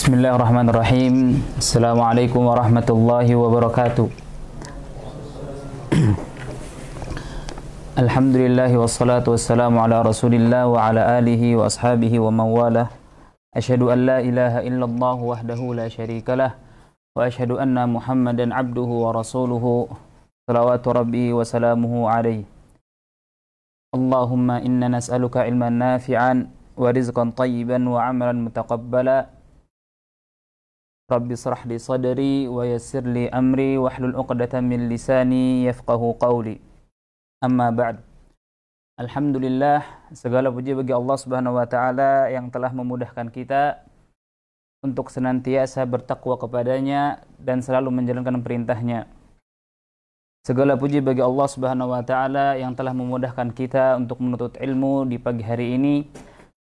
Bismillahirrahmanirrahim. Assalamualaikum warahmatullahi wabarakatuh. Alhamdulillah wassalatu wassalamu ala rasulillah wa ala alihi wa ashabihi wa mawalah. Asyhadu an la ilaha illallah wahdahu la syarikalah wa asyhadu anna Muhammadan abduhu wa rasuluhu salawatu rabbi wa salamuhu alaihi. Allahumma inna nas'aluka ilman nafi'an wa rizqan tayyiban wa amalan mutaqabbala. Rabbi shrah li sadri wa yassir li amri wahlul 'uqdatam min lisani yafqahu qawli. Amma ba'd. Alhamdulillah, segala puji bagi Allah Subhanahu wa taala yang telah memudahkan kita untuk senantiasa bertakwa kepadanya dan selalu menjalankan perintahnya. Segala puji bagi Allah Subhanahu wa taala yang telah memudahkan kita untuk menuntut ilmu di pagi hari ini.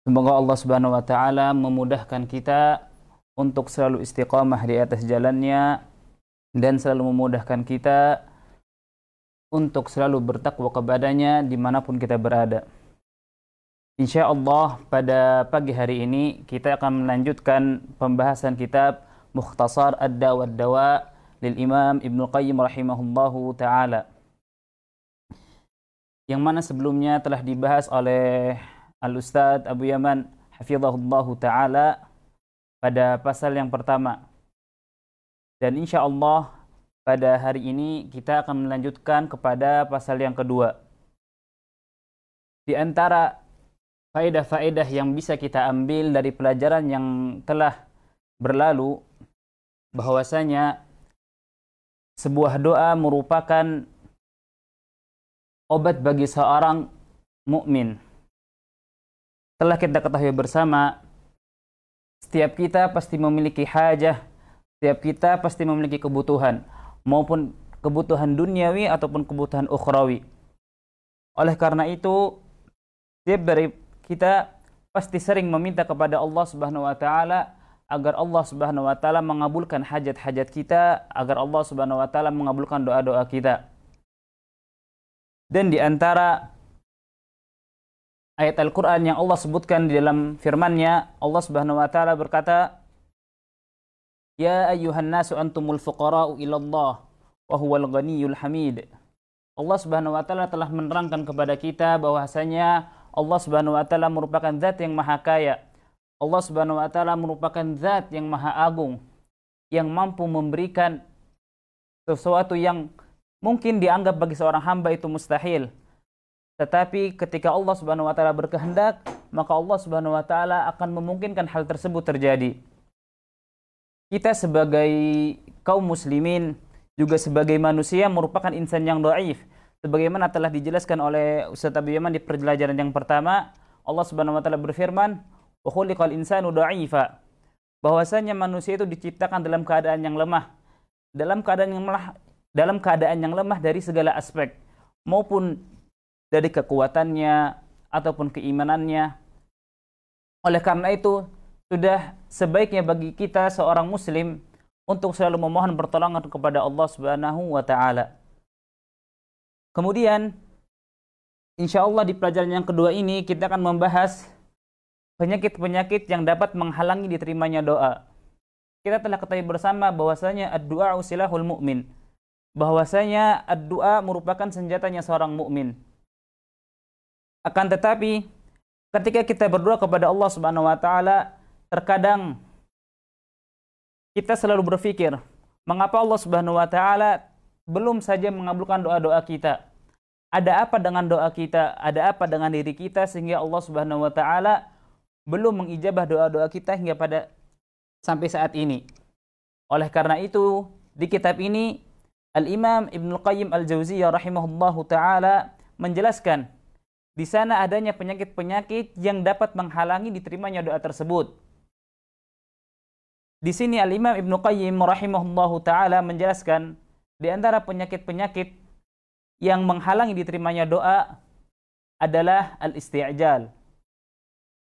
Semoga Allah Subhanahu wa taala memudahkan kita untuk selalu istiqamah di atas jalannya dan selalu memudahkan kita untuk selalu bertakwa kepadanya dimanapun kita berada. Insya Allah pada pagi hari ini kita akan melanjutkan pembahasan kitab Mukhtasar Ad-Da' wad-Dawa' lil Imam Ibnu Qayyim rahimahullahu ta'ala, yang mana sebelumnya telah dibahas oleh Al-Ustadz Abu Yaman hafizahullahu ta'ala pada pasal yang pertama. Dan insya Allah pada hari ini kita akan melanjutkan kepada pasal yang kedua. Di antara faedah-faedah yang bisa kita ambil dari pelajaran yang telah berlalu, bahwasanya sebuah doa merupakan obat bagi seorang mukmin. Telah kita ketahui bersama, setiap kita pasti memiliki hajah, setiap kita pasti memiliki kebutuhan, maupun kebutuhan duniawi ataupun kebutuhan ukhrawi. Oleh karena itu, setiap dari kita pasti sering meminta kepada Allah Subhanahu wa taala agar Allah Subhanahu wa taala mengabulkan hajat-hajat kita, agar Allah Subhanahu wa taala mengabulkan doa-doa kita. Dan di antara ayat Al-Quran yang Allah sebutkan di dalam firman-Nya, Allah Subhanahu wa taala berkata, "Ya ayyuhan nasu antumul fuqara'u ilallah wa huwal ghaniyyul hamid." Allah Subhanahu wa taala telah menerangkan kepada kita bahwasanya Allah Subhanahu wa taala merupakan zat yang maha kaya. Allah Subhanahu wa taala merupakan zat yang maha agung, yang mampu memberikan sesuatu yang mungkin dianggap bagi seorang hamba itu mustahil. Tetapi ketika Allah Subhanahu wa taala berkehendak, maka Allah Subhanahu wa taala akan memungkinkan hal tersebut terjadi. Kita sebagai kaum muslimin, juga sebagai manusia, merupakan insan yang dhaif. Sebagaimana telah dijelaskan oleh Ustaz Abu Yaman di pelajaran yang pertama, Allah Subhanahu wa taala berfirman, "Wa khuliqal insanu dha'ifa." Bahwasanya manusia itu diciptakan dalam keadaan yang lemah. Dalam keadaan yang lemah dari segala aspek, maupun dari kekuatannya ataupun keimanannya. Oleh karena itu, sudah sebaiknya bagi kita seorang muslim untuk selalu memohon pertolongan kepada Allah Subhanahu wa taala. Kemudian insya Allah di pelajaran yang kedua ini kita akan membahas penyakit-penyakit yang dapat menghalangi diterimanya doa. Kita telah ketahui bersama bahwasanya ad-du'a silahul mu'min. Bahwasanya ad-du'a merupakan senjatanya seorang mukmin. Akan tetapi, ketika kita berdoa kepada Allah Subhanahu wa taala, terkadang kita selalu berpikir, mengapa Allah Subhanahu wa taala belum saja mengabulkan doa-doa kita? Ada apa dengan doa kita? Ada apa dengan diri kita sehingga Allah Subhanahu wa taala belum mengijabah doa-doa kita hingga pada sampai saat ini? Oleh karena itu, di kitab ini Al-Imam Ibnu Qayyim Al-Jauziyah rahimahullahu taala menjelaskan di sana adanya penyakit-penyakit yang dapat menghalangi diterimanya doa tersebut. Di sini Al-Imam Ibnu Qayyim rahimahullahu taala menjelaskan di antara penyakit-penyakit yang menghalangi diterimanya doa adalah al-isti'jal,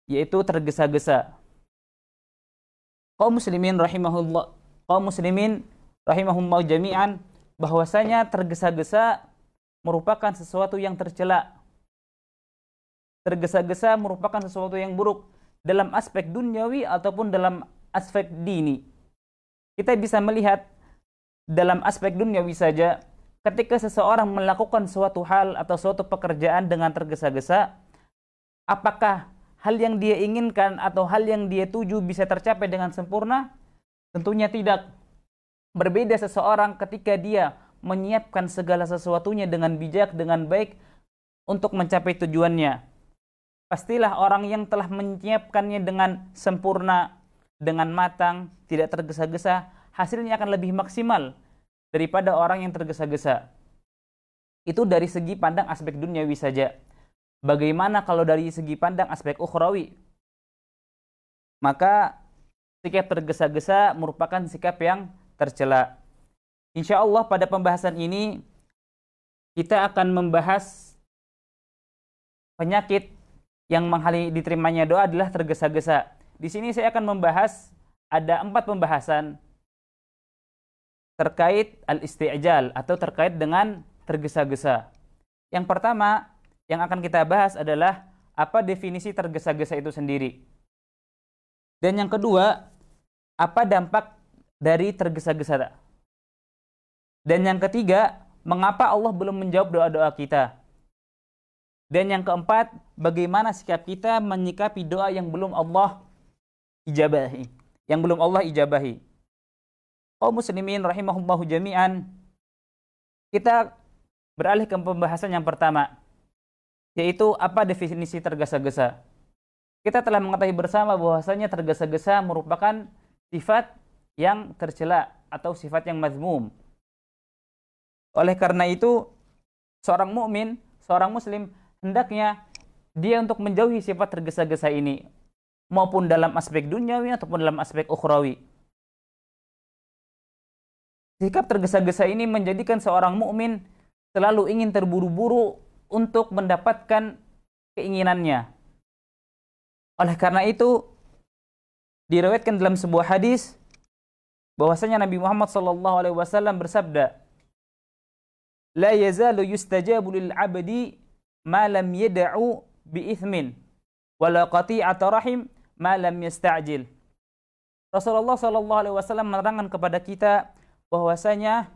yaitu tergesa-gesa. Kaum muslimin rahimahullah jami'an, bahwasanya tergesa-gesa merupakan sesuatu yang tercela. Tergesa-gesa merupakan sesuatu yang buruk dalam aspek duniawi ataupun dalam aspek dini. Kita bisa melihat dalam aspek duniawi saja, ketika seseorang melakukan suatu hal atau suatu pekerjaan dengan tergesa-gesa, apakah hal yang dia inginkan atau hal yang dia tuju bisa tercapai dengan sempurna? Tentunya tidak. Berbeda seseorang ketika dia menyiapkan segala sesuatunya dengan bijak, dengan baik untuk mencapai tujuannya. Pastilah orang yang telah menyiapkannya dengan sempurna, dengan matang, tidak tergesa-gesa, hasilnya akan lebih maksimal daripada orang yang tergesa-gesa. Itu dari segi pandang aspek duniawi saja. Bagaimana kalau dari segi pandang aspek ukhrawi? Maka sikap tergesa-gesa merupakan sikap yang tercela. Insya Allah pada pembahasan ini kita akan membahas penyakit yang menghalangi diterimanya doa adalah tergesa-gesa. Di sini saya akan membahas ada 4 pembahasan terkait al-isti'jal atau terkait dengan tergesa-gesa. Yang pertama yang akan kita bahas adalah apa definisi tergesa-gesa itu sendiri. Dan yang kedua, apa dampak dari tergesa-gesa. Dan yang ketiga, mengapa Allah belum menjawab doa-doa kita. Dan yang keempat, bagaimana sikap kita menyikapi doa yang belum Allah ijabahi. Yang belum Allah ijabahi. Kaum muslimin rahimahullahu jami'an, kita beralih ke pembahasan yang pertama, yaitu apa definisi tergesa-gesa. Kita telah mengetahui bersama bahwasanya tergesa-gesa merupakan sifat yang tercela atau sifat yang mazmum. Oleh karena itu, seorang mukmin, seorang muslim, hendaknya dia untuk menjauhi sifat tergesa-gesa ini, maupun dalam aspek duniawi ataupun dalam aspek ukhrawi. Sikap tergesa-gesa ini menjadikan seorang mukmin selalu ingin terburu-buru untuk mendapatkan keinginannya. Oleh karena itu, diriwayatkan dalam sebuah hadis bahwasanya Nabi Muhammad SAW bersabda, "La yazalu yustajabu lil 'abdi ma lam yad'u bi ithmin wa la qati'ata rahim ma lam yasta'jil." Rasulullah SAW menerangkan kepada kita bahwasanya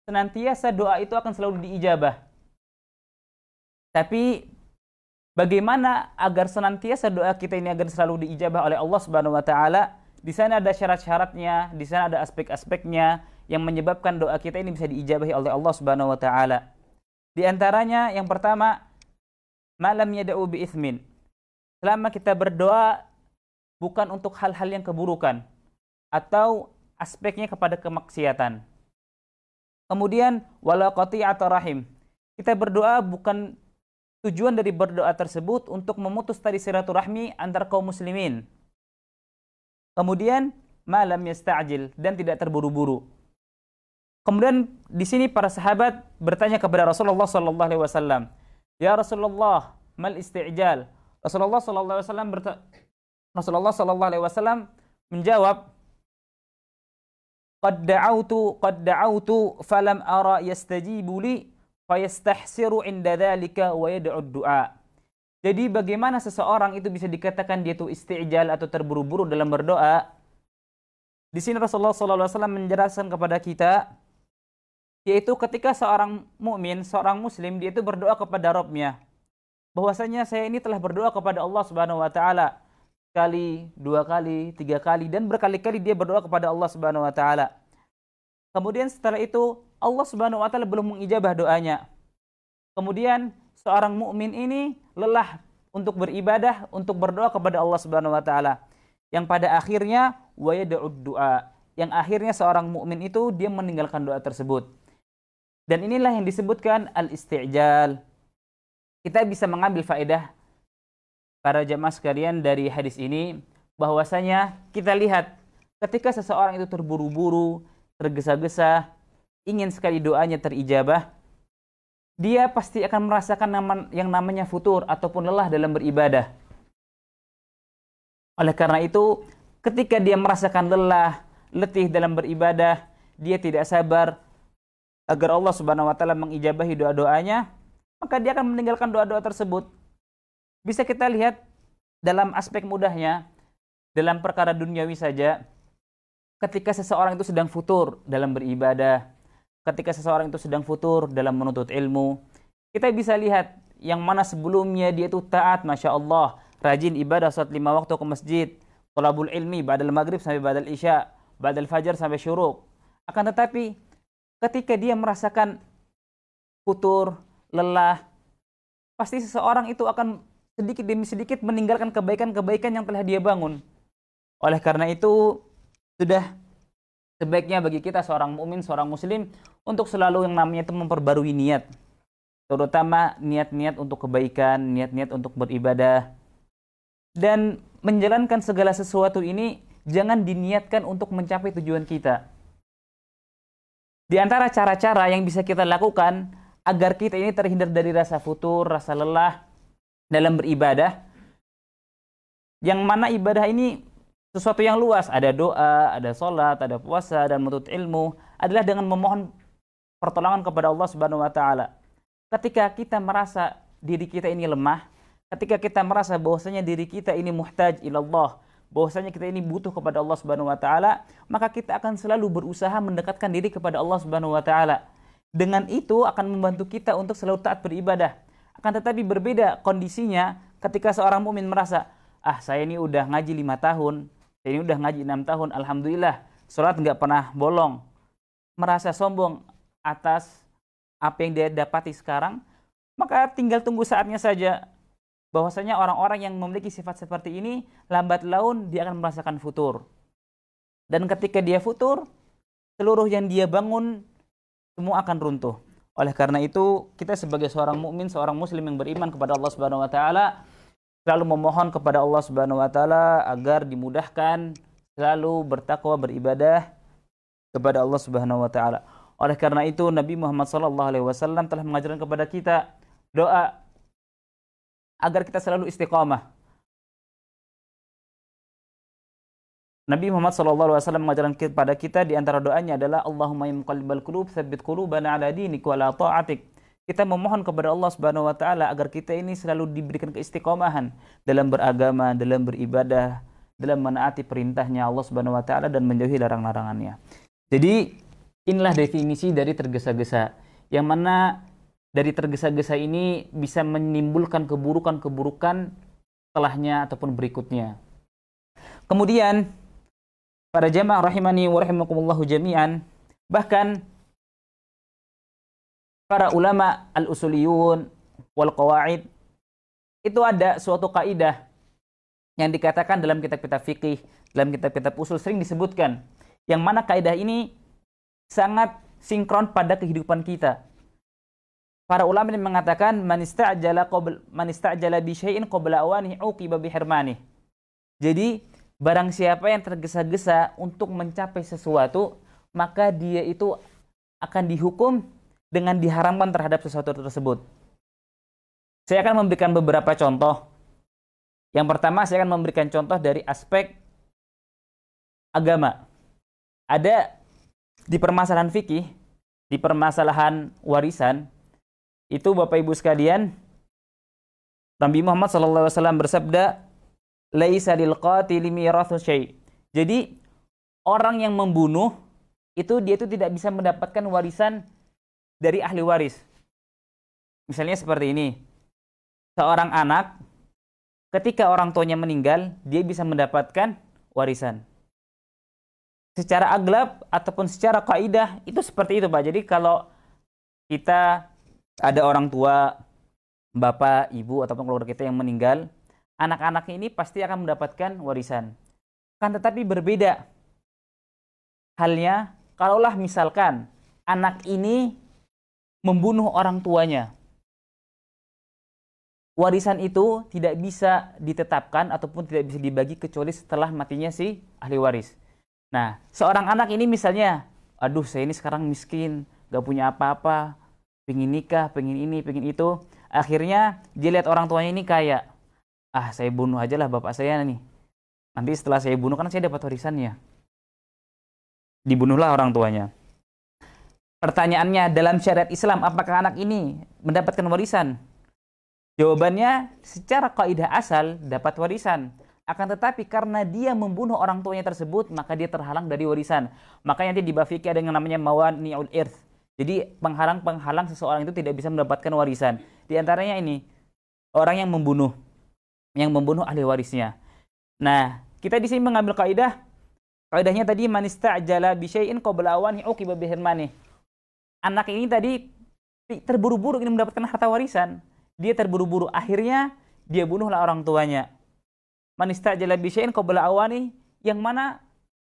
senantiasa doa itu akan selalu diijabah. Tapi bagaimana agar senantiasa doa kita ini agar selalu diijabah oleh Allah Subhanahu wa taala? Di sana ada syarat-syaratnya, di sana ada aspek-aspeknya yang menyebabkan doa kita ini bisa diijabahi oleh Allah Subhanahu wa taala. Di antaranya yang pertama, malam yad'u bi itsmin. Selama kita berdoa bukan untuk hal-hal yang keburukan atau aspeknya kepada kemaksiatan. Kemudian wala qati'at rahim. Kita berdoa bukan tujuan dari berdoa tersebut untuk memutus tali silaturahmi antar kaum muslimin. Kemudian malam yasta'jil, dan tidak terburu-buru. Kemudian di sini para sahabat bertanya kepada Rasulullah sallallahu alaihi wasallam, "Ya Rasulullah, mal isti'jal?" Rasulullah sallallahu alaihi wasallam menjawab, "Qad da'autu falam ara yastajibu li fayastahsiru 'inda dzalika wa yad'u du'a." Jadi bagaimana seseorang itu bisa dikatakan dia itu isti'jal atau terburu-buru dalam berdoa? Di sini Rasulullah SAW menjelaskan kepada kita, yaitu ketika seorang mukmin, seorang muslim, dia itu berdoa kepada Rabb-nya, bahwasanya saya ini telah berdoa kepada Allah Subhanahu wa taala sekali, 2 kali, 3 kali, dan berkali-kali dia berdoa kepada Allah Subhanahu wa taala. Kemudian setelah itu Allah Subhanahu wa taala belum mengijabah doanya. Kemudian seorang mukmin ini lelah untuk beribadah, untuk berdoa kepada Allah Subhanahu wa taala. Yang pada akhirnya wa yad'ud du'a. Yang akhirnya seorang mukmin itu dia meninggalkan doa tersebut. Dan inilah yang disebutkan al-isti'jal. Kita bisa mengambil faedah para jamaah sekalian dari hadis ini, bahwasanya kita lihat ketika seseorang itu terburu-buru, tergesa-gesa, ingin sekali doanya terijabah, dia pasti akan merasakan yang namanya futur ataupun lelah dalam beribadah. Oleh karena itu, ketika dia merasakan lelah, letih dalam beribadah, dia tidak sabar agar Allah Subhanahu wa taala mengijabahi doa-doanya, maka dia akan meninggalkan doa-doa tersebut. Bisa kita lihat dalam aspek mudahnya, dalam perkara duniawi saja, ketika seseorang itu sedang futur dalam beribadah, ketika seseorang itu sedang futur dalam menuntut ilmu, kita bisa lihat yang mana sebelumnya dia itu taat, Masya Allah, rajin ibadah, salat 5 waktu ke masjid, thalabul ilmi, ba'dal maghrib sampai ba'dal isya, ba'dal fajar sampai syuruk. Akan tetapi, ketika dia merasakan futur, lelah, pasti seseorang itu akan sedikit demi sedikit meninggalkan kebaikan-kebaikan yang telah dia bangun. Oleh karena itu, sudah sebaiknya bagi kita seorang mukmin, seorang muslim, untuk selalu yang namanya itu memperbarui niat. Terutama niat-niat untuk kebaikan, niat-niat untuk beribadah. Dan menjalankan segala sesuatu ini jangan diniatkan untuk mencapai tujuan kita. Di antara cara-cara yang bisa kita lakukan agar kita ini terhindar dari rasa futur, rasa lelah dalam beribadah, yang mana ibadah ini sesuatu yang luas, ada doa, ada sholat, ada puasa, dan menuntut ilmu, adalah dengan memohon pertolongan kepada Allah Subhanahu wa Ta'ala. Ketika kita merasa diri kita ini lemah, ketika kita merasa bahwasanya diri kita ini muhtaj ilallah, bahwasanya kita ini butuh kepada Allah Subhanahu wa Ta'ala, maka kita akan selalu berusaha mendekatkan diri kepada Allah Subhanahu wa Ta'ala. Dengan itu akan membantu kita untuk selalu taat beribadah. Akan tetapi berbeda kondisinya ketika seorang mukmin merasa, saya ini udah ngaji 5 tahun, saya ini udah ngaji 6 tahun, alhamdulillah, sholat nggak pernah bolong. Merasa sombong atas apa yang dia dapati sekarang, maka tinggal tunggu saatnya saja. Bahwasanya orang-orang yang memiliki sifat seperti ini, lambat laun dia akan merasakan futur. Dan ketika dia futur, seluruh yang dia bangun semua akan runtuh. Oleh karena itu, kita sebagai seorang mukmin, seorang muslim yang beriman kepada Allah Subhanahu wa Ta'ala, selalu memohon kepada Allah Subhanahu wa Ta'ala agar dimudahkan selalu bertakwa, beribadah kepada Allah Subhanahu wa Ta'ala. Oleh karena itu, Nabi Muhammad SAW telah mengajarkan kepada kita doa agar kita selalu istiqamah. Nabi Muhammad SAW mengajarkan kepada kita, di antara doanya adalah Allahumma ya muqallibal qulub tsabbit qulubana ala dinik wa ala ta'atik. Kita memohon kepada Allah Subhanahu wa Ta'ala agar kita ini selalu diberikan keistiqomahan dalam beragama, dalam beribadah, dalam menaati perintahnya Allah Subhanahu wa Ta'ala dan menjauhi larang-larangannya. Jadi inilah definisi dari tergesa-gesa, yang mana dari tergesa-gesa ini bisa menimbulkan keburukan-keburukan setelahnya ataupun berikutnya. Kemudian, para jamaah rahimani wa rahimakumullahu jami'an, bahkan para ulama al-usuliyun wal qawaid, itu ada suatu kaidah yang dikatakan dalam kitab-kitab fikih, dalam kitab-kitab usul sering disebutkan, yang mana kaidah ini sangat sinkron pada kehidupan kita. Para ulama ini mengatakan man ista'jala bi syai'in qabla awanihi uqiba bi hirmanih. Jadi barang siapa yang tergesa-gesa untuk mencapai sesuatu, maka dia itu akan dihukum dengan diharamkan terhadap sesuatu tersebut. Saya akan memberikan beberapa contoh. Yang pertama, saya akan memberikan contoh dari aspek agama. Ada di permasalahan fikih, di permasalahan warisan, itu Bapak Ibu sekalian, Nabi Muhammad SAW bersabda, laisa lil qatili mirathu syai'. Jadi orang yang membunuh itu dia itu tidak bisa mendapatkan warisan dari ahli waris. Misalnya seperti ini. Seorang anak ketika orang tuanya meninggal, dia bisa mendapatkan warisan. Secara aglab ataupun secara kaidah itu seperti itu, Pak. Jadi kalau kita ada orang tua, bapak, ibu ataupun keluarga kita yang meninggal, anak-anaknya ini pasti akan mendapatkan warisan. Kan tetapi berbeda halnya kalaulah misalkan anak ini membunuh orang tuanya. Warisan itu tidak bisa ditetapkan ataupun tidak bisa dibagi kecuali setelah matinya si ahli waris. Nah, seorang anak ini misalnya, aduh saya ini sekarang miskin, gak punya apa-apa, pengen nikah, pengen ini, pengen itu. Akhirnya dia lihat orang tuanya ini kaya. Saya bunuh aja lah bapak saya nih. Nanti setelah saya bunuh kan saya dapat warisannya. Dibunuhlah orang tuanya. Pertanyaannya, dalam syariat Islam, apakah anak ini mendapatkan warisan? Jawabannya, secara kaidah asal dapat warisan. Akan tetapi karena dia membunuh orang tuanya tersebut, maka dia terhalang dari warisan. Makanya nanti di bab fikih ada yang namanya mawani'ul irth. Jadi penghalang-penghalang seseorang itu tidak bisa mendapatkan warisan. Di antaranya ini, orang yang membunuh ahli warisnya. Nah, kita di sini mengambil kaidahnya tadi man ista'jala bi syai'in qabla awanihi uqiba bihirmani. Anak ini tadi terburu-buru ingin mendapatkan harta warisan. Dia terburu-buru, akhirnya dia bunuhlah orang tuanya. Man ista'jala bi syai'in qabla awanihi, yang mana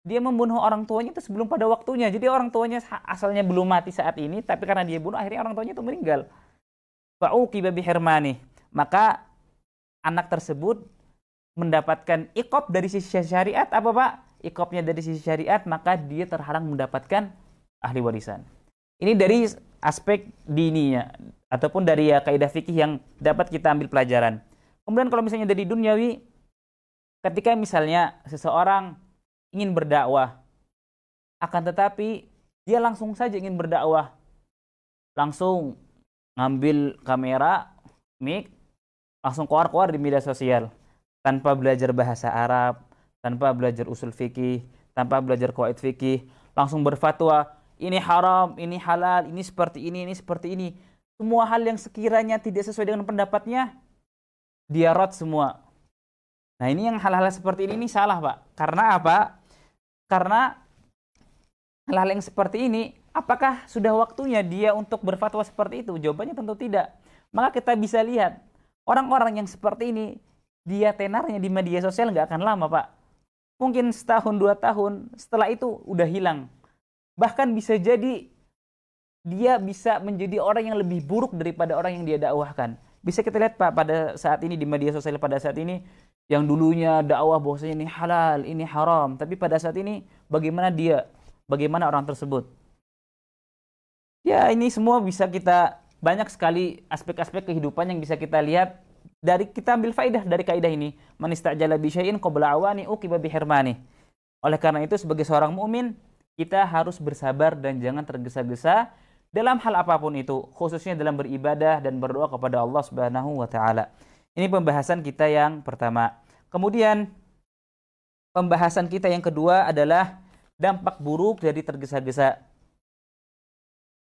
dia membunuh orang tuanya itu sebelum pada waktunya. Jadi orang tuanya asalnya belum mati saat ini, tapi karena dia bunuh akhirnya orang tuanya itu meninggal. Fa uqiba bihirmani. Maka anak tersebut mendapatkan iqab dari sisi syariat, apa Pak? Iqabnya dari sisi syariat, maka dia terhalang mendapatkan ahli warisan. Ini dari aspek dininya, ataupun dari kaidah fikih yang dapat kita ambil pelajaran. Kemudian kalau misalnya dari duniawi, ketika misalnya seseorang ingin berdakwah, akan tetapi dia langsung saja ingin berdakwah, langsung ngambil kamera, mic, langsung keluar di media sosial, tanpa belajar bahasa Arab, tanpa belajar usul fikih, tanpa belajar qawaid fikih, langsung berfatwa, ini haram, ini halal, ini seperti ini seperti ini. Semua hal yang sekiranya tidak sesuai dengan pendapatnya, dia rot semua. Nah, ini yang hal-hal seperti ini salah, Pak. Karena apa? Karena hal-hal yang seperti ini, apakah sudah waktunya dia untuk berfatwa seperti itu? Jawabannya tentu tidak. Maka kita bisa lihat, orang-orang yang seperti ini, dia tenarnya di media sosial nggak akan lama, Pak. Mungkin setahun, 2 tahun, setelah itu udah hilang. Bahkan bisa jadi dia bisa menjadi orang yang lebih buruk daripada orang yang dia dakwahkan. Bisa kita lihat, Pak, pada saat ini di media sosial pada saat ini, yang dulunya dakwah bahwasanya ini halal, ini haram, tapi pada saat ini bagaimana orang tersebut? Ya, ini semua bisa kita, banyak sekali aspek-aspek kehidupan yang bisa kita lihat dari, kita ambil faidah dari kaidah ini. Man istajala bi syai'in qabla awani uqiba bihirmani. Oleh karena itu sebagai seorang mukmin, kita harus bersabar dan jangan tergesa-gesa dalam hal apapun itu, khususnya dalam beribadah dan berdoa kepada Allah Subhanahu wa taala. Ini pembahasan kita yang pertama. Kemudian pembahasan kita yang kedua adalah dampak buruk dari tergesa-gesa.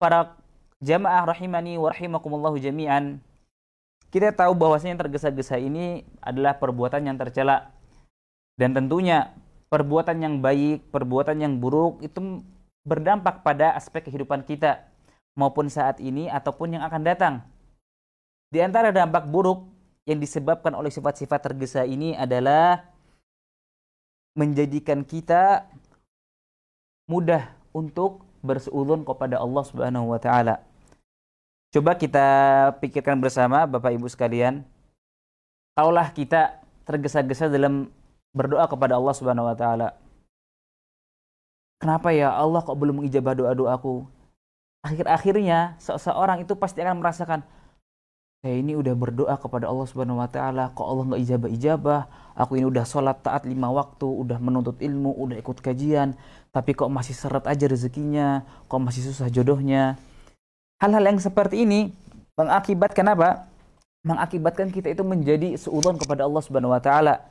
Para jamaah rahimani wa rahimakumullahu jami'an, kita tahu bahwasanya tergesa-gesa ini adalah perbuatan yang tercela. Dan tentunya perbuatan yang baik, perbuatan yang buruk itu berdampak pada aspek kehidupan kita, maupun saat ini ataupun yang akan datang. Di antara dampak buruk yang disebabkan oleh sifat-sifat tergesa ini adalah menjadikan kita mudah untuk berseuzon kepada Allah Subhanahu wa taala. Coba kita pikirkan bersama Bapak Ibu sekalian, kalaulah kita tergesa-gesa dalam berdoa kepada Allah Subhanahu wa taala. Kenapa ya Allah kok belum mengijabah doa-doaku? Akhir-akhirnya seseorang itu pasti akan merasakan, saya ini udah berdoa kepada Allah Subhanahu wa taala, kok Allah nggak ijabah-ijabah. Aku ini udah sholat taat 5 waktu, udah menuntut ilmu, udah ikut kajian, tapi kok masih seret aja rezekinya, kok masih susah jodohnya. Hal-hal yang seperti ini mengakibatkan apa? Mengakibatkan kita itu menjadi seuzon kepada Allah Subhanahu wa taala.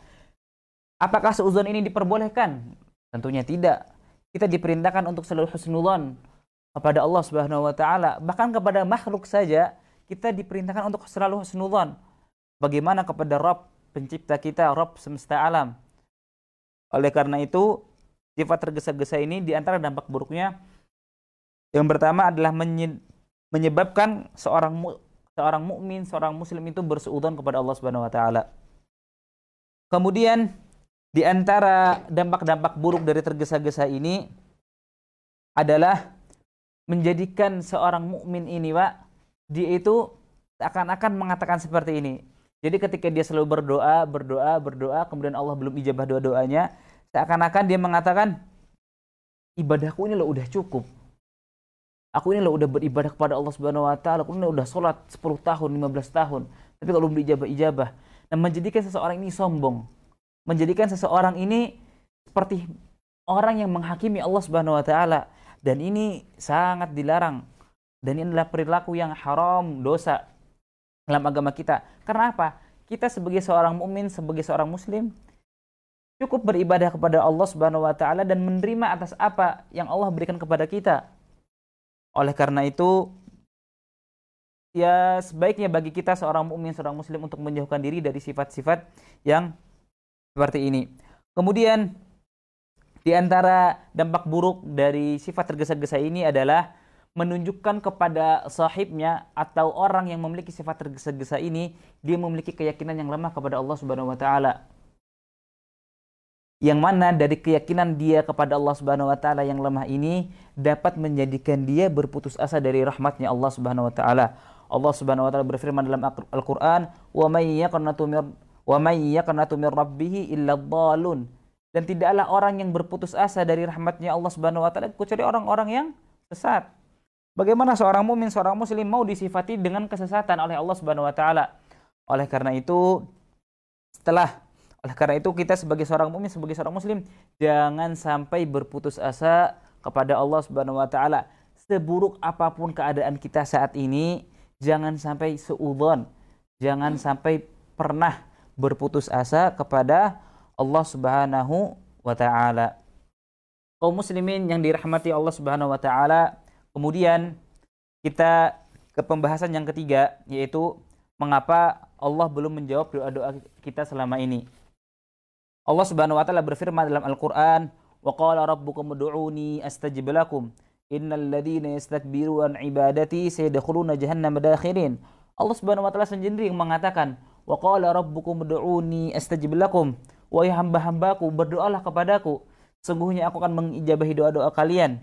Apakah seuzon ini diperbolehkan? Tentunya tidak. Kita diperintahkan untuk selalu husnudzon kepada Allah Subhanahu wa taala, bahkan kepada makhluk saja kita diperintahkan untuk selalu husnudzon. Bagaimana kepada Rabb pencipta kita, Rabb semesta alam. Oleh karena itu, sifat tergesa-gesa ini di antara dampak buruknya yang pertama adalah menyebabkan seorang mukmin, seorang muslim itu berseuzon kepada Allah Subhanahu wa taala. Kemudian di antara dampak-dampak buruk dari tergesa-gesa ini adalah menjadikan seorang mukmin ini, Pak, dia itu akan mengatakan seperti ini. Jadi ketika dia selalu berdoa, kemudian Allah belum ijabah doa-doanya, seakan-akan dia mengatakan, ibadahku ini loh udah cukup. Aku ini loh udah beribadah kepada Allah Subhanahu wa taala, aku ini udah sholat 10 tahun, 15 tahun, tapi kalau belum diijabah-ijabah. Nah, menjadikan seseorang ini sombong. Menjadikan seseorang ini seperti orang yang menghakimi Allah Subhanahu wa taala, dan ini sangat dilarang. Dan ini adalah perilaku yang haram, dosa dalam agama kita. Karena apa? Kita sebagai seorang mukmin, sebagai seorang muslim, cukup beribadah kepada Allah Subhanahu wa taala dan menerima atas apa yang Allah berikan kepada kita. Oleh karena itu, ya sebaiknya bagi kita seorang mukmin, seorang muslim untuk menjauhkan diri dari sifat-sifat yang seperti ini. Kemudian di antara dampak buruk dari sifat tergesa-gesa ini adalah menunjukkan kepada sahibnya atau orang yang memiliki sifat tergesa-gesa ini, dia memiliki keyakinan yang lemah kepada Allah Subhanahu wa taala. Yang mana dari keyakinan dia kepada Allah Subhanahu wa taala yang lemah ini dapat menjadikan dia berputus asa dari rahmatnya Allah Subhanahu wa taala. Allah Subhanahu wa taala berfirman dalam Al-Qur'an, "Wa may yaqnatu min rabbih illa dhalun." Dan tidaklah orang yang berputus asa dari rahmatnya Allah Subhanahu wa taala kecuali orang-orang yang sesat. Bagaimana seorang mukmin, seorang muslim mau disifati dengan kesesatan oleh Allah Subhanahu wa taala? Oleh karena itu kita sebagai seorang mukmin, sebagai seorang muslim, jangan sampai berputus asa kepada Allah Subhanahu wa taala. Seburuk apapun keadaan kita saat ini, jangan sampai suudzon, jangan sampai pernah berputus asa kepada Allah Subhanahu wa taala. Kaum muslimin yang dirahmati Allah Subhanahu wa taala, kemudian kita ke pembahasan yang ketiga, yaitu mengapa Allah belum menjawab doa-doa kita selama ini. Allah Subhanahu wa taala berfirman dalam Al-Qur'an, "Wa qala rabbukum ud'uni astajib lakum. Innal ladzina yastakbiruna an ibadati sayadkhuluna jahannama dakhirin." Allah Subhanahu wa taala sendiri yang mengatakan, "Wa qala rabbukum ud'uni astajib lakum." Wahai hamba-hambaku, berdoalah kepadaku, sungguhnya aku akan mengijabahi doa-doa kalian.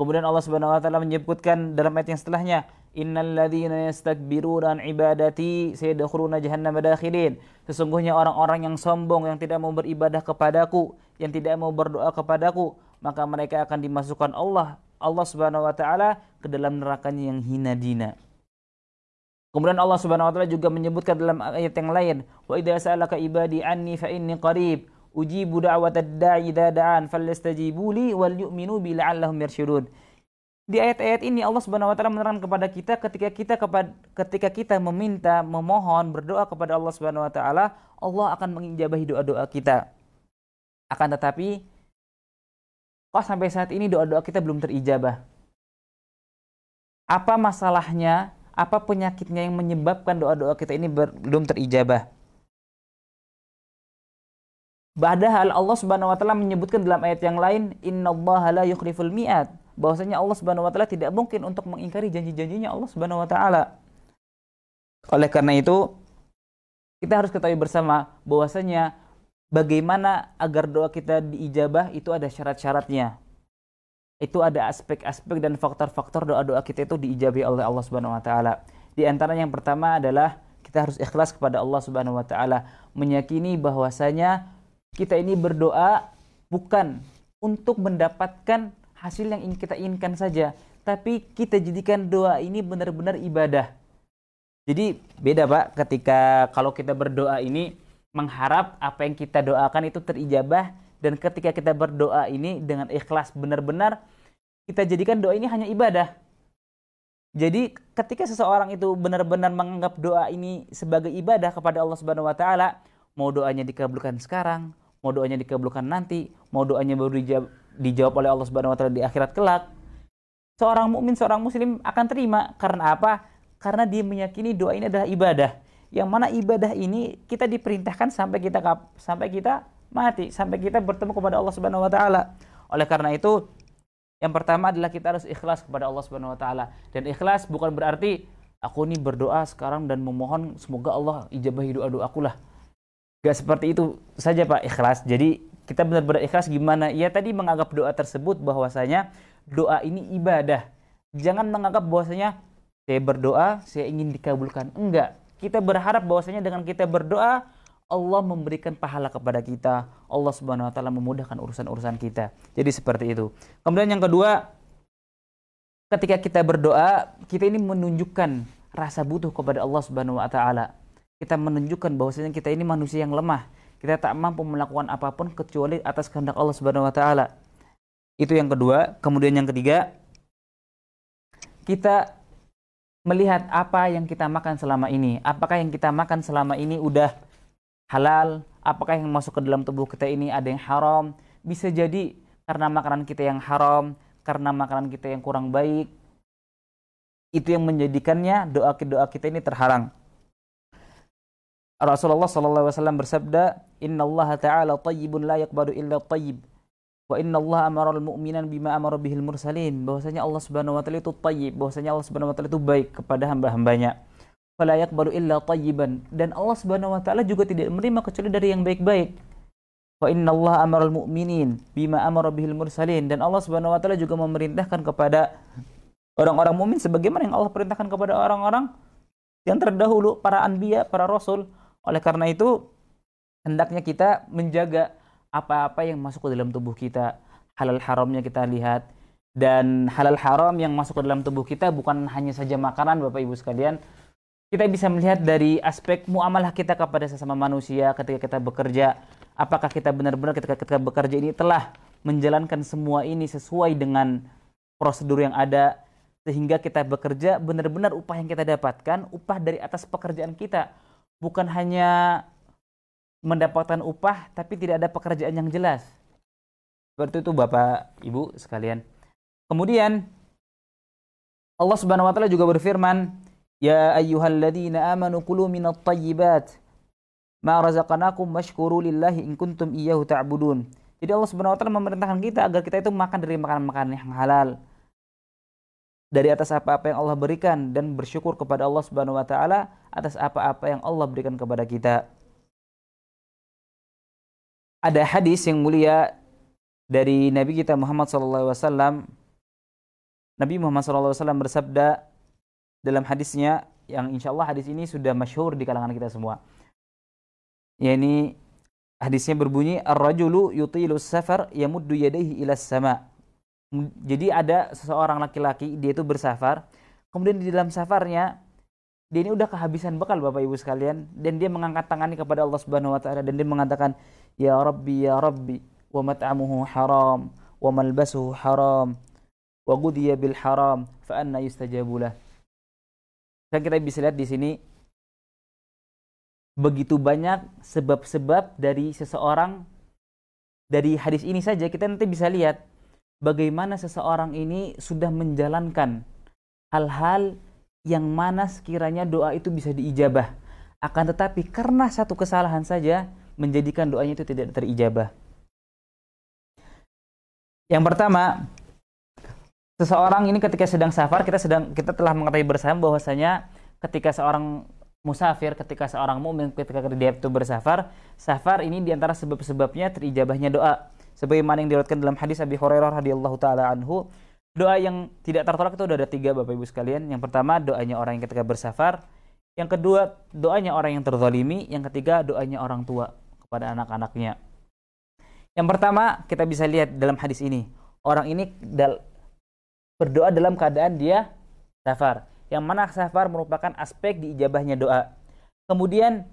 Kemudian Allah Subhanahu wa taala menyebutkan dalam ayat yang setelahnya, "Innal ladzina yastakbiruna an ibadati sayadkhuluna jahannama dakhirin." Sesungguhnya orang-orang yang sombong, yang tidak mau beribadah kepadaku, yang tidak mau berdoa kepadaku, maka mereka akan dimasukkan Allah Subhanahu wa taala ke dalam nerakanya yang hina dina. Kemudian Allah Subhanahu wa taala juga menyebutkan dalam ayat yang lain, "Wa idza sa'alaka ibadi anni fa inni qarib, ujibu da'watad da'i idza da'an, falyastajibu li wal yu'minu bi la'allahum yarshudun." Di ayat-ayat ini Allah Subhanahu wa taala menerangkan kepada kita ketika kita meminta, memohon, berdoa kepada Allah Subhanahu wa taala, Allah akan mengijabahi doa-doa kita. Akan tetapi kok sampai saat ini doa-doa kita belum terijabah? Apa masalahnya? Apa penyakitnya yang menyebabkan doa-doa kita ini belum terijabah? Padahal Allah Subhanahu wa taala menyebutkan dalam ayat yang lain, "Innallaha la yukhliful mi'ad." Bahwasanya Allah Subhanahu wa taala tidak mungkin untuk mengingkari janji-janjinya Allah Subhanahu wa taala. Oleh karena itu, kita harus ketahui bersama bahwasanya bagaimana agar doa kita diijabah itu ada syarat-syaratnya. Itu ada aspek-aspek dan faktor-faktor doa-doa kita itu diijabahi oleh Allah Subhanahu wa taala. Di antara yang pertama adalah kita harus ikhlas kepada Allah Subhanahu wa taala, meyakini bahwasanya kita ini berdoa bukan untuk mendapatkan hasil yang ingin kita inginkan saja, tapi kita jadikan doa ini benar-benar ibadah. Jadi beda Pak, ketika kalau kita berdoa ini mengharap apa yang kita doakan itu terijabah, dan ketika kita berdoa ini dengan ikhlas benar-benar kita jadikan doa ini hanya ibadah. Jadi ketika seseorang itu benar-benar menganggap doa ini sebagai ibadah kepada Allah Subhanahu wa taala, mau doanya dikabulkan sekarang, mau doanya dikabulkan nanti, mau doanya baru dijawab oleh Allah Subhanahu wa taala di akhirat kelak, seorang mukmin, seorang muslim akan terima. Karena apa? Karena dia meyakini doa ini adalah ibadah. Yang mana ibadah ini kita diperintahkan sampai kita mati, sampai kita bertemu kepada Allah Subhanahu wa taala. Oleh karena itu, yang pertama adalah kita harus ikhlas kepada Allah Subhanahu wa taala. Dan ikhlas bukan berarti aku ini berdoa sekarang dan memohon semoga Allah ijabahi doa-doaku lah. Gak seperti itu saja Pak, ikhlas. Jadi kita benar-benar ikhlas gimana? Ya tadi menganggap doa tersebut bahwasanya doa ini ibadah. Jangan menganggap bahwasanya saya berdoa, saya ingin dikabulkan. Enggak. Kita berharap bahwasanya dengan kita berdoa, Allah memberikan pahala kepada kita. Allah Subhanahu wa taala memudahkan urusan-urusan kita. Jadi seperti itu. Kemudian yang kedua, ketika kita berdoa, kita ini menunjukkan rasa butuh kepada Allah Subhanahu wa taala. Kita menunjukkan bahwasanya kita ini manusia yang lemah. Kita tak mampu melakukan apapun kecuali atas kehendak Allah Subhanahu wa taala. Itu yang kedua. Kemudian yang ketiga, kita melihat apa yang kita makan selama ini. Apakah yang kita makan selama ini udah halal apakah yang masuk ke dalam tubuh kita ini ada yang haram? Bisa jadi karena makanan kita yang haram, karena makanan kita yang kurang baik. Itu yang menjadikannya doa kita ini terhalang. Rasulullah SAW bersabda, Inna Allah Ta'ala tayyibun la yaqbalu illa tayyib. Wa inna Allah amara al-mu'minan bima amara bihil mursalin. Bahwasanya Allah Subhanahu wa taala itu tayyib, bahwasanya Allah Subhanahu wa taala itu baik kepada hamba-hambanya. Fala yaqbalu illa tayyiban, dan Allah Subhanahu wa taala juga tidak menerima kecuali dari yang baik-baik. Wa inna Allah amara al-mu'minin bima amara bihil mursalin, dan Allah Subhanahu wa taala juga memerintahkan kepada orang-orang mukmin sebagaimana yang Allah perintahkan kepada orang-orang yang terdahulu, para anbiya, para rasul. Oleh karena itu, hendaknya kita menjaga apa-apa yang masuk ke dalam tubuh kita, halal haramnya kita lihat. Dan halal haram yang masuk ke dalam tubuh kita bukan hanya saja makanan, Bapak Ibu sekalian. Kita bisa melihat dari aspek muamalah kita kepada sesama manusia ketika kita bekerja. Apakah kita benar-benar ketika kita bekerja ini telah menjalankan semua ini sesuai dengan prosedur yang ada, sehingga kita bekerja benar-benar upah yang kita dapatkan, upah dari atas pekerjaan kita. Bukan hanya mendapatkan upah tapi tidak ada pekerjaan yang jelas. Seperti itu Bapak Ibu sekalian. Kemudian Allah Subhanahu wa taala juga berfirman, Ya ayyuhalladzina amanu kulu minat tayyibat ma razaqnakum washkuru lillahi in kuntum iyyahu ta'budun. Jadi Allah Subhanahu wa taala memerintahkan kita agar kita itu makan dari makanan-makanan yang halal, dari atas apa-apa yang Allah berikan, dan bersyukur kepada Allah Subhanahu wa taala atas apa-apa yang Allah berikan kepada kita. Ada hadis yang mulia dari Nabi kita Muhammad SAW. Nabi Muhammad SAW bersabda dalam hadisnya, yang insya Allah hadis ini sudah masyhur di kalangan kita semua. Yani hadisnya berbunyi, Ar-rajulu yutilu safar yamuddu yadayhi ila sama. Jadi ada seseorang laki-laki, dia itu bersafar, kemudian di dalam safarnya dia ini udah kehabisan bekal Bapak Ibu sekalian, dan dia mengangkat tangannya kepada Allah Subhanahu wa taala dan dia mengatakan, ya Rabbi wa mat'amuhu haram wa malbasuhu haram wa ghudiya bil haram fa anna yustajabu lah. Dan kita bisa lihat di sini begitu banyak sebab-sebab dari seseorang. Dari hadis ini saja kita nanti bisa lihat bagaimana seseorang ini sudah menjalankan hal-hal yang mana sekiranya doa itu bisa diijabah. Akan tetapi karena satu kesalahan saja menjadikan doanya itu tidak terijabah. Yang pertama, seseorang ini ketika sedang safar, kita telah mengetahui bersama bahwasanya ketika seorang musafir, ketika seorang mukmin ketika dia itu bersafar, safar ini diantara sebab-sebabnya terijabahnya doa. Sebagaimana yang diriwayatkan dalam hadis Abi Hurairah radhiyallahu taala anhu, doa yang tidak tertolak itu ada 3 Bapak Ibu sekalian. Yang pertama doanya orang yang ketika bersafar, yang kedua doanya orang yang terzalimi, yang ketiga doanya orang tua kepada anak-anaknya. Yang pertama kita bisa lihat dalam hadis ini, orang ini berdoa dalam keadaan dia safar, yang mana safar merupakan aspek diijabahnya doa. Kemudian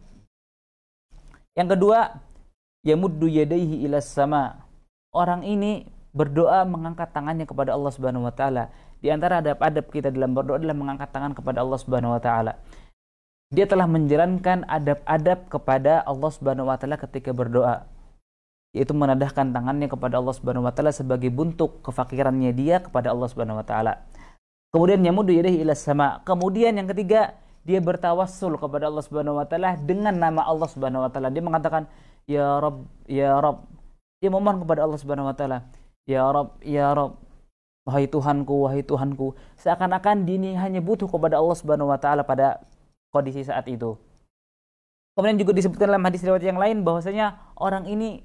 yang kedua, yamuddu yadayhi ilas sama. Orang ini berdoa mengangkat tangannya kepada Allah Subhanahu wa taala. Di antara adab-adab kita dalam berdoa adalah mengangkat tangan kepada Allah Subhanahu wa taala. Dia telah menjalankan adab-adab kepada Allah Subhanahu wa taala ketika berdoa, yaitu menadahkan tangannya kepada Allah Subhanahu wa taala sebagai bentuk kefakirannya dia kepada Allah Subhanahu wa taala. Kemudian yamuddu yadayhi ilas sama. Kemudian yang ketiga, dia bertawassul kepada Allah Subhanahu wa taala dengan nama Allah Subhanahu wa taala. Dia mengatakan, ya Rabb, ya Rabb. Dia memohon kepada Allah Subhanahu wa taala, ya Rabb, ya Rabb. Wahai Tuhanku, wahai Tuhanku. Seakan-akan dia hanya butuh kepada Allah Subhanahu wa taala pada kondisi saat itu. Kemudian juga disebutkan dalam hadis riwayat yang lain bahwasanya orang ini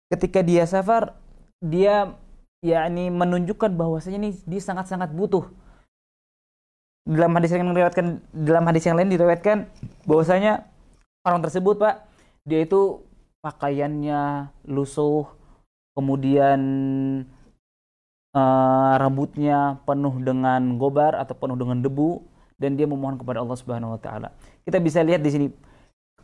ketika dia safar, dia yakni menunjukkan bahwasanya ini dia sangat-sangat butuh. Dalam hadis yang lain diriwayatkan bahwasanya orang tersebut, Pak, dia itu pakaiannya lusuh, kemudian rambutnya penuh dengan gobar atau penuh dengan debu, dan dia memohon kepada Allah Subhanahu wa taala. Kita bisa lihat di sini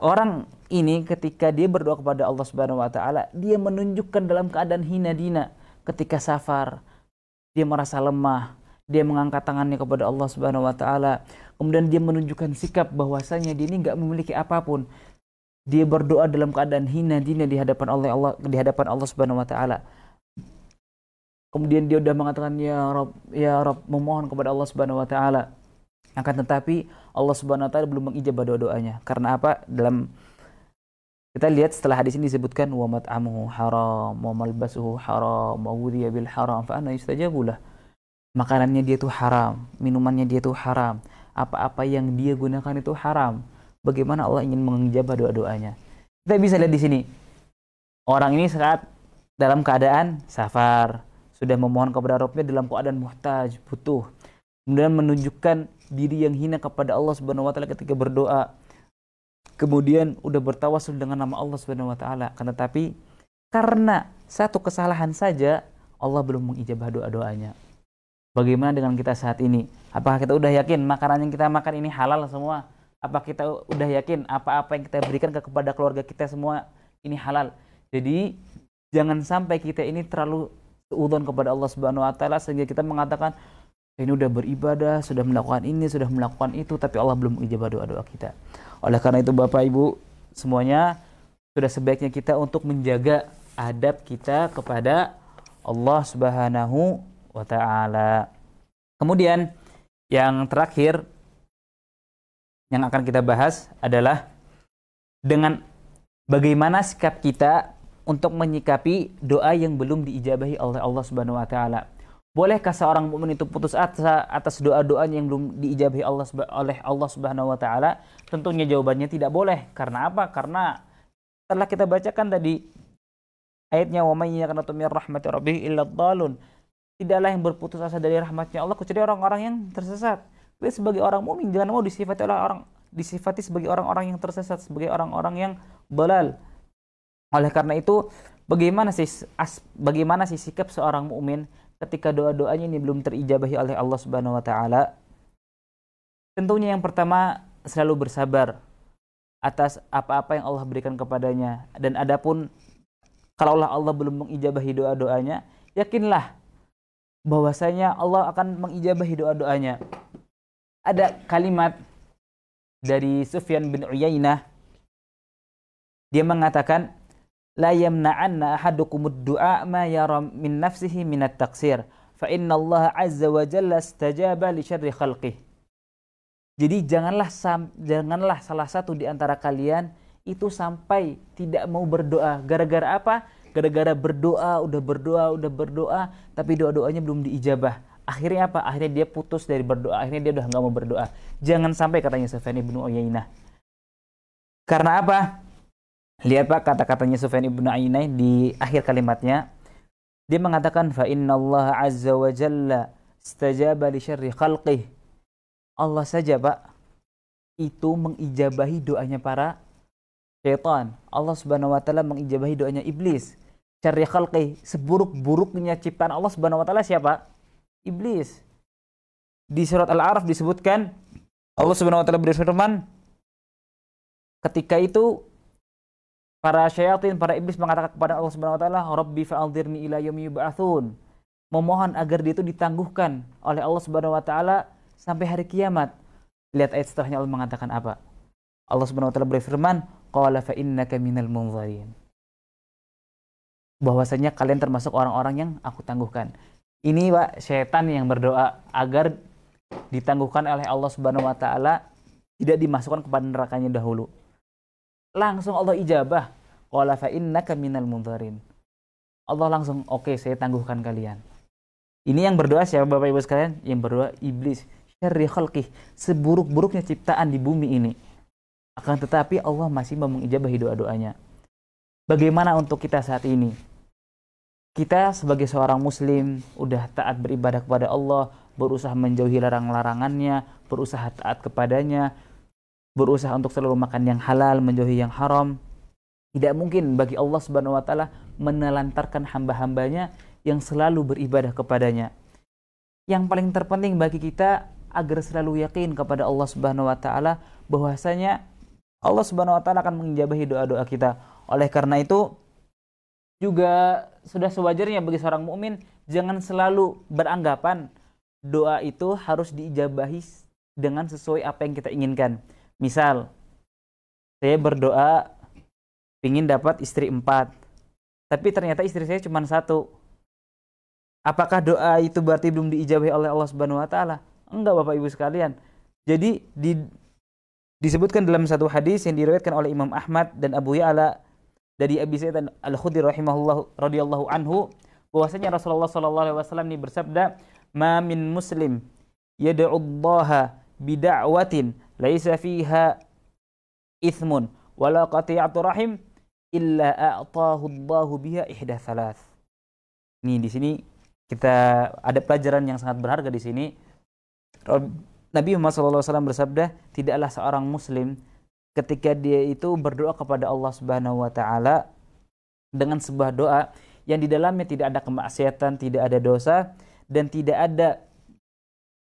orang ini ketika dia berdoa kepada Allah Subhanahu wa taala, dia menunjukkan dalam keadaan hina dina ketika safar. Dia merasa lemah, dia mengangkat tangannya kepada Allah Subhanahu wa taala. Kemudian dia menunjukkan sikap bahwasanya dia ini enggak memiliki apapun. Dia berdoa dalam keadaan hina dina di hadapan Allah Subhanahu wa taala. Kemudian dia udah mengatakan ya Rabb, memohon kepada Allah Subhanahu wa taala. Akan tetapi Allah Subhanahu wa taala belum mengijabah doa-doanya. Karena apa? Kita lihat setelah hadis ini disebutkan wa mat'amuhu haram, wa malbasuhu haram, wa ghudhiya bil haram, fa anna yustajabu lah. Makanannya dia itu haram, minumannya dia itu haram, apa-apa yang dia gunakan itu haram. Bagaimana Allah ingin mengijabah doa-doanya? Kita bisa lihat di sini. Orang ini saat dalam keadaan safar, sudah memohon kepada Rabbnya dalam keadaan muhtaj, butuh. Kemudian menunjukkan diri yang hina kepada Allah Subhanahu wa taala ketika berdoa. Kemudian udah bertawasul dengan nama Allah Subhanahu wa taala. Tetapi karena satu kesalahan saja Allah belum mengijabah doa-doanya. Bagaimana dengan kita saat ini? Apakah kita udah yakin makanan yang kita makan ini halal semua? Apa kita udah yakin apa-apa yang kita berikan kepada keluarga kita semua ini halal? Jadi jangan sampai kita ini terlalu seudon kepada Allah Subhanahu wa taala sehingga kita mengatakan ini udah beribadah, sudah melakukan ini, sudah melakukan itu, tapi Allah belum ijabah doa-doa kita. Oleh karena itu Bapak Ibu semuanya, sudah sebaiknya kita untuk menjaga adab kita kepada Allah Subhanahu wa taala. Kemudian yang terakhir yang akan kita bahas adalah dengan bagaimana sikap kita untuk menyikapi doa yang belum diijabahi oleh Allah Subhanahu wa taala. Bolehkah seorang mukmin itu putus asa atas doa-doanya yang belum diijabahi oleh Allah Subhanahu wa taala? Tentunya jawabannya tidak boleh. Karena apa? Karena setelah kita bacakan tadi ayatnya wa may yaqnatu min rahmati rabbih illa dhalun. Tidaklah yang berputus asa dari rahmatnya Allah kecuali orang-orang yang tersesat. Jadi sebagai orang mukmin jangan mau disifati sebagai orang-orang yang tersesat, sebagai orang-orang yang dhalal. Oleh karena itu, bagaimana sih sikap seorang mukmin ketika doa-doanya ini belum terijabahi oleh Allah Subhanahu wa taala? Tentunya yang pertama selalu bersabar atas apa-apa yang Allah berikan kepadanya. Dan adapun kalaulah Allah belum mengijabahi doa-doanya, yakinlah bahwasanya Allah akan mengijabahi doa-doanya. Ada kalimat dari Sufyan bin Uyainah, dia mengatakan la yamna'anna ahadukumud du'a ma yara min nafsihi minat taqsir fa inna Allah azza wa jalla istajaba li syarri khalqih. Jadi janganlah salah satu di antara kalian itu sampai tidak mau berdoa. Gara-gara apa? Gara-gara udah berdoa tapi doa-doanya belum diijabah. Akhirnya apa? Akhirnya dia putus dari berdoa. Akhirnya dia udah nggak mau berdoa. Jangan sampai, katanya Sufyan ibn Uyainah. Karena apa? Lihat Pak kata-katanya Sufyan ibn Uyainah di akhir kalimatnya. Dia mengatakan fa innallaha azza wa jalla istajaba li syarri khalqih. Allah saja Pak itu mengijabahi doanya para syaitan. Allah Subhanahu wa taala mengijabahi doanya iblis. Syarri khalqih, seburuk-buruknya ciptaan Allah Subhanahu wa taala siapa? Iblis. Di surat Al-A'raf disebutkan Allah Subhanahu wa taala berfirman, ketika itu para syaitan, para iblis mengatakan kepada Allah Subhanahu wa taala, "Rabbi fa'anzirni ila yaumi yub'atsun." Memohon agar dia itu ditangguhkan oleh Allah Subhanahu wa taala sampai hari kiamat. Lihat ayat setelahnya Allah mengatakan apa? Allah Subhanahu wa taala berfirman, "Qala fa innaka minal munzirin." Bahwasanya kalian termasuk orang-orang yang aku tangguhkan. Ini Pak, syaitan yang berdoa agar ditangguhkan oleh Allah Subhanahu wa taala, tidak dimasukkan kepada nerakanya dahulu. Langsung Allah ijabah. Qala fa innaka minal munzirin. Allah langsung, oke, saya tangguhkan kalian. Ini yang berdoa siapa Bapak Ibu sekalian? Yang berdoa iblis. Syarri khalqih, seburuk-buruknya ciptaan di bumi ini. Akan tetapi Allah masih mau mengijabahi doa-doanya. Bagaimana untuk kita saat ini? Kita sebagai seorang muslim udah taat beribadah kepada Allah, berusaha menjauhi larang-larangannya, berusaha taat kepadanya, berusaha untuk selalu makan yang halal, menjauhi yang haram. Tidak mungkin bagi Allah Subhanahu wa taala menelantarkan hamba-hambanya yang selalu beribadah kepadanya. Yang paling terpenting bagi kita agar selalu yakin kepada Allah Subhanahu wa taala bahwasanya Allah Subhanahu wa taala akan mengijabahi doa-doa kita. Oleh karena itu juga sudah sewajarnya bagi seorang mukmin jangan selalu beranggapan doa itu harus diijabahi dengan sesuai apa yang kita inginkan. Misal, saya berdoa pingin dapat istri 4, tapi ternyata istri saya cuma 1. Apakah doa itu berarti belum diijabahi oleh Allah Subhanahu wa taala? Enggak, Bapak Ibu sekalian. Jadi disebutkan dalam satu hadis yang diriwayatkan oleh Imam Ahmad dan Abu Ya'la dari Abi Sa'id Al-Khudri rahimahullah radhiyallahu anhu, bahwasanya Rasulullah sallallahu alaihi wasallam ini bersabda, "Ma min muslim yad'u Allah bid'awatin laisa fiha ithmun wala qati'atu rahim illa a'tahu Allahu biha ihda thalath." Nih di sini kita ada pelajaran yang sangat berharga di sini. Nabi Muhammad SAW bersabda, tidaklah seorang muslim ketika dia itu berdoa kepada Allah Subhanahu wa taala dengan sebuah doa yang di dalamnya tidak ada kemaksiatan, tidak ada dosa, dan tidak ada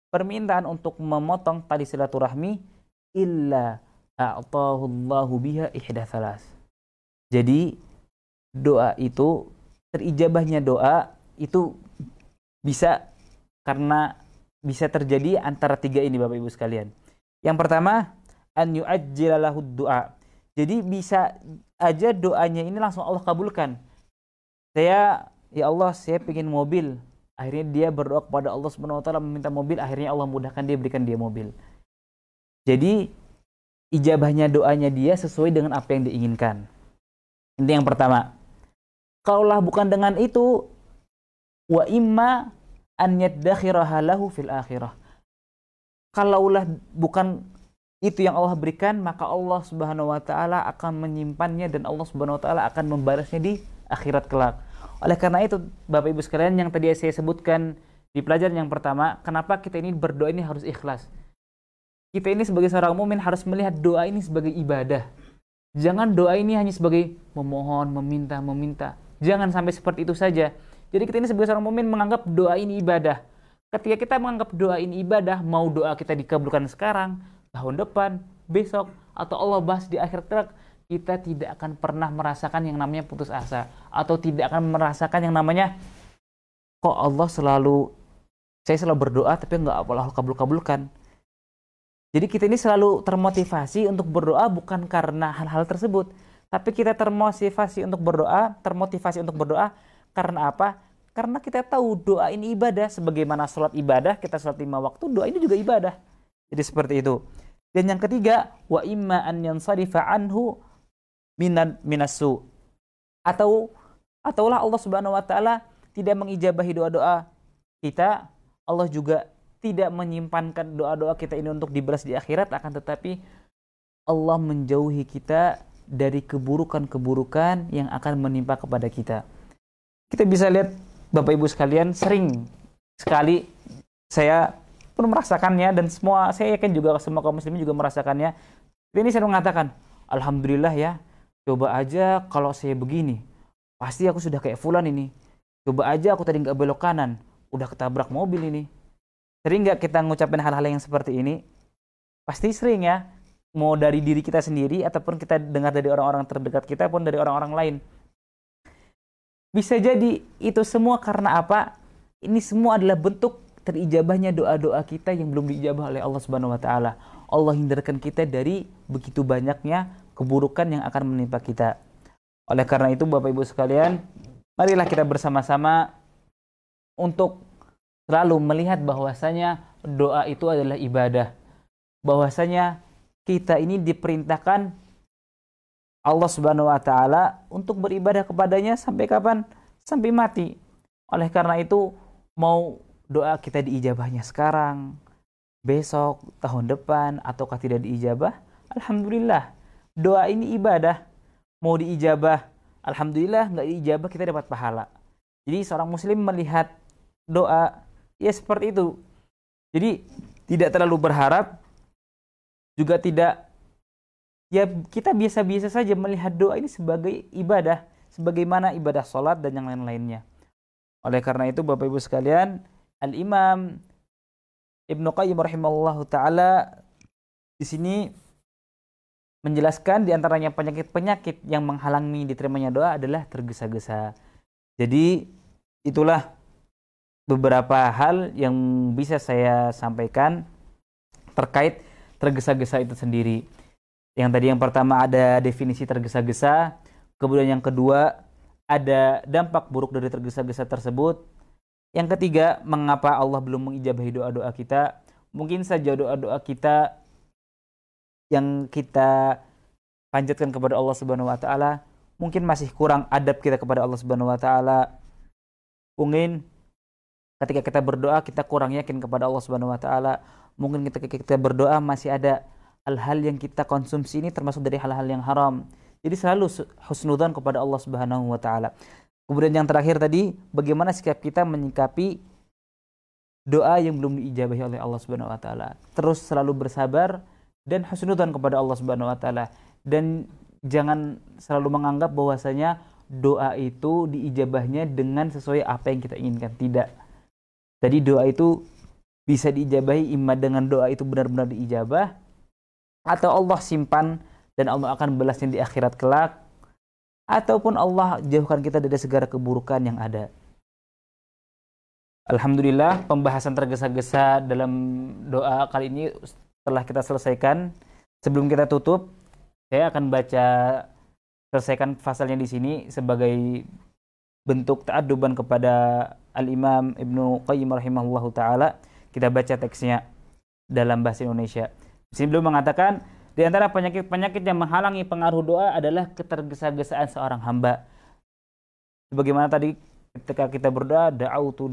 permintaan untuk memotong tali silaturahmi, illa a'tahu Allahu biha ihda thalath. Jadi doa itu, terijabahnya doa itu bisa karena bisa terjadi antara 3 ini, Bapak Ibu sekalian. Yang pertama, an yu'ajjila lahu du'a. Jadi bisa aja doanya ini langsung Allah kabulkan. Ya Allah, saya pengen mobil. Akhirnya dia berdoa kepada Allah Subhanahu wa taala meminta mobil, akhirnya Allah mudahkan dia, berikan dia mobil. Jadi ijabahnya doanya dia sesuai dengan apa yang diinginkan. Ini yang pertama. Kalaulah bukan dengan itu, wa imma an yaddakhiraha lahu fil akhirah. Kalaulah bukan itu yang Allah berikan, maka Allah Subhanahu wa taala akan menyimpannya dan Allah Subhanahu wa taala akan membalasnya di akhirat kelak. Oleh karena itu, Bapak Ibu sekalian, yang tadi saya sebutkan di pelajaran yang pertama, kenapa kita ini berdoa ini harus ikhlas. Kita ini sebagai seorang mukmin harus melihat doa ini sebagai ibadah. Jangan doa ini hanya sebagai memohon, meminta. Jangan sampai seperti itu saja. Jadi kita ini sebagai seorang mukmin menganggap doa ini ibadah. Ketika kita menganggap doa ini ibadah, mau doa kita dikabulkan sekarang, tahun depan, besok, atau Allah bahas di akhir kelak, kita tidak akan pernah merasakan yang namanya putus asa, atau tidak akan merasakan yang namanya kok saya selalu berdoa tapi nggak Allah kabulkan. Jadi kita ini selalu termotivasi untuk berdoa bukan karena hal-hal tersebut, tapi kita termotivasi untuk berdoa karena apa? Karena kita tahu doa ini ibadah, sebagaimana sholat ibadah, kita sholat 5 waktu, doa ini juga ibadah. Jadi seperti itu. Dan yang ketiga, wa imma an yansarifa anhu minasu. Ataulah Allah Subhanahu wa taala tidak mengijabahi doa-doa kita, Allah juga tidak menyimpankan doa-doa kita ini untuk dibalas di akhirat, akan tetapi Allah menjauhi kita dari keburukan-keburukan yang akan menimpa kepada kita. Kita bisa lihat, Bapak Ibu sekalian, sering sekali saya pun merasakannya, dan saya yakin juga semua kaum muslimin juga merasakannya. Ini saya mengatakan, alhamdulillah ya, coba aja kalau saya begini, pasti aku sudah kayak fulan ini. Coba aja aku tadi nggak belok kanan, udah ketabrak mobil ini. Sering nggak kita ngucapin hal-hal yang seperti ini? Pasti sering ya, mau dari diri kita sendiri ataupun kita dengar dari orang-orang terdekat kita pun dari orang-orang lain. Bisa jadi itu semua karena apa? Ini semua adalah bentuk terijabahnya doa-doa kita yang belum diijabah oleh Allah Subhanahu wa taala. Allah hindarkan kita dari begitu banyaknya keburukan yang akan menimpa kita. Oleh karena itu, Bapak Ibu sekalian, marilah kita bersama-sama untuk selalu melihat bahwasanya doa itu adalah ibadah. Bahwasanya kita ini diperintahkan Allah Subhanahu wa taala untuk beribadah kepadanya sampai kapan? Sampai mati. Oleh karena itu, mau doa kita diijabahnya sekarang, besok, tahun depan, ataukah tidak diijabah, alhamdulillah. Doa ini ibadah. Mau diijabah, alhamdulillah, nggak diijabah kita dapat pahala. Jadi seorang muslim melihat doa ya seperti itu. Jadi tidak terlalu berharap, juga tidak, ya kita biasa-biasa saja melihat doa ini sebagai ibadah, sebagaimana ibadah sholat dan yang lain-lainnya. Oleh karena itu, Bapak Ibu sekalian, Al-Imam Ibnu Qayyim rahimahullahu taala di sini menjelaskan di antaranya penyakit-penyakit yang menghalangi diterimanya doa adalah tergesa-gesa. Jadi itulah beberapa hal yang bisa saya sampaikan terkait tergesa-gesa itu sendiri. Yang tadi yang pertama ada definisi tergesa-gesa, Kemudian yang kedua, ada dampak buruk dari tergesa-gesa tersebut. Yang ketiga, mengapa Allah belum mengijabahi doa-doa kita? Mungkin saja doa-doa kita yang kita panjatkan kepada Allah Subhanahu wa taala mungkin masih kurang adab kita kepada Allah Subhanahu wa taala. Mungkin ketika kita berdoa kita kurang yakin kepada Allah Subhanahu wa taala. Mungkin ketika kita berdoa masih ada hal-hal yang kita konsumsi ini termasuk dari hal-hal yang haram. Jadi selalu husnudzon kepada Allah Subhanahu wa taala. Kemudian yang terakhir tadi, bagaimana sikap kita menyikapi doa yang belum diijabahi oleh Allah Subhanahu wa taala. Terus selalu bersabar dan husnudzon kepada Allah Subhanahu wa taala, dan jangan selalu menganggap bahwasanya doa itu diijabahnya dengan sesuai apa yang kita inginkan. Tidak. Jadi doa itu bisa diijabahi imma dengan doa itu benar-benar diijabah, atau Allah simpan dan Allah akan balasnya di akhirat kelak, ataupun Allah jauhkan kita dari segala keburukan yang ada. Alhamdulillah, pembahasan tergesa-gesa dalam doa kali ini telah kita selesaikan. Sebelum kita tutup, saya akan selesaikan pasalnya di sini sebagai bentuk ta'adduban kepada Al-Imam Ibnu Qayyim rahimahullahu taala. Kita baca teksnya dalam bahasa Indonesia. Di sini beliau mengatakan, di antara penyakit-penyakit yang menghalangi pengaruh doa adalah ketergesa-gesaan seorang hamba. Sebagaimana tadi ketika kita berdoa, da'autu,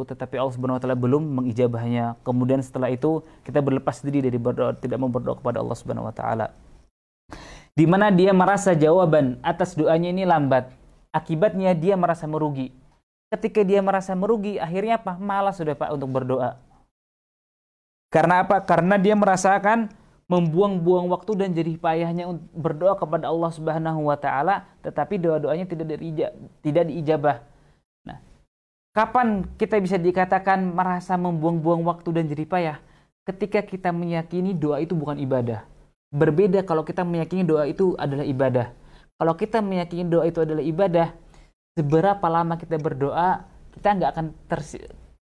tetapi Allah Subhanahu wa taala belum mengijabahnya. Kemudian setelah itu kita berlepas diri dari berdoa, tidak mau berdoa kepada Allah Subhanahu wa taala. Di mana dia merasa jawaban atas doanya ini lambat. Akibatnya dia merasa merugi. Ketika dia merasa merugi, akhirnya apa? Malas sudah Pak untuk berdoa. Karena apa? Karena dia merasakan membuang-buang waktu dan jadi payahnya untuk berdoa kepada Allah Subhanahu wa taala, tetapi doa-doanya tidak diijabah. Nah, kapan kita bisa dikatakan merasa membuang-buang waktu dan jadi payah? Ketika kita meyakini doa itu bukan ibadah. Berbeda kalau kita meyakini doa itu adalah ibadah. Kalau kita meyakini doa itu adalah ibadah, seberapa lama kita berdoa,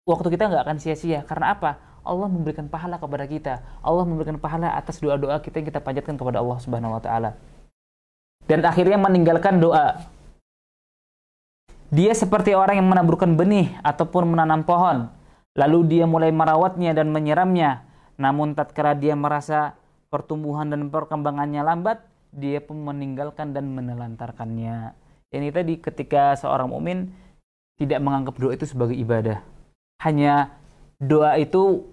waktu kita nggak akan sia-sia. Karena apa? Allah memberikan pahala kepada kita. Allah memberikan pahala atas doa-doa kita yang kita panjatkan kepada Allah Subhanahu wa taala. Dan akhirnya meninggalkan doa. Dia seperti orang yang menaburkan benih ataupun menanam pohon, lalu dia mulai merawatnya dan menyiramnya. Namun tatkala dia merasa pertumbuhan dan perkembangannya lambat, dia pun meninggalkan dan menelantarkannya. Ini tadi ketika seorang mukmin tidak menganggap doa itu sebagai ibadah. Hanya doa itu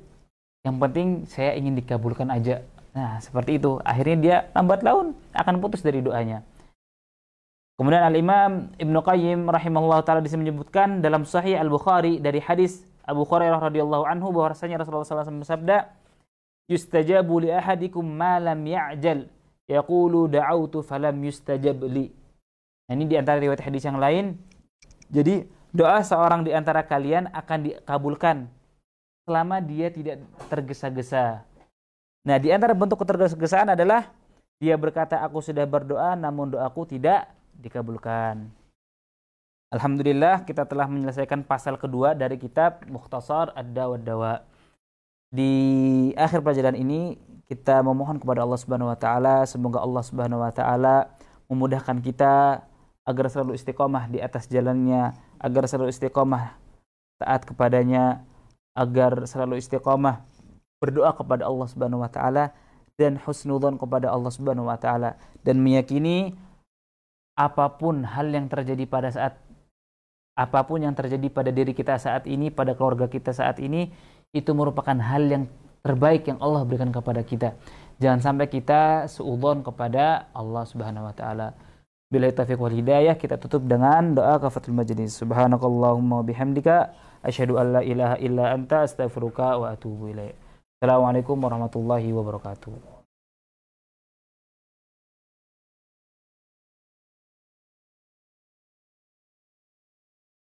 yang penting saya ingin dikabulkan aja. Nah, seperti itu. Akhirnya dia lambat laun akan putus dari doanya. Kemudian Al-Imam Ibnu Qayyim rahimahullah ta'ala disini menyebutkan dalam Sahih Al-Bukhari dari hadis Abu Hurairah radhiyallahu anhu bahwasanya Rasulullah SAW bersabda, "Yustajabu li ahadikum ma lam ya'jal, yaqulu da'autu falam yustajab li." Nah, ini di antara riwayat hadis yang lain. Jadi, doa seorang di antara kalian akan dikabulkan selama dia tidak tergesa-gesa. Nah, di antara bentuk ketergesa-gesaan adalah dia berkata, "Aku sudah berdoa namun doaku tidak dikabulkan." Alhamdulillah, kita telah menyelesaikan pasal kedua dari kitab Mukhtasar Ad-Da' wad-Dawa. Di akhir pelajaran ini kita memohon kepada Allah Subhanahu wa taala, semoga Allah Subhanahu wa taala memudahkan kita agar selalu istiqomah di atas jalannya, agar selalu istiqomah taat kepadanya, agar selalu istiqomah berdoa kepada Allah Subhanahu wa taala dan husnudzon kepada Allah Subhanahu wa taala, dan meyakini apapun yang terjadi pada diri kita saat ini, pada keluarga kita saat ini, itu merupakan hal yang terbaik yang Allah berikan kepada kita. Jangan sampai kita suudzon kepada Allah Subhanahu wa taala. Billahi taufiq wal hidayah. Kita tutup dengan doa kafatul majlis. Subhanakallahumma wa bihamdika asyhadu an la ilaha illa anta astaghfiruka wa atubu ilaik. Assalamualaikum warahmatullahi wabarakatuh.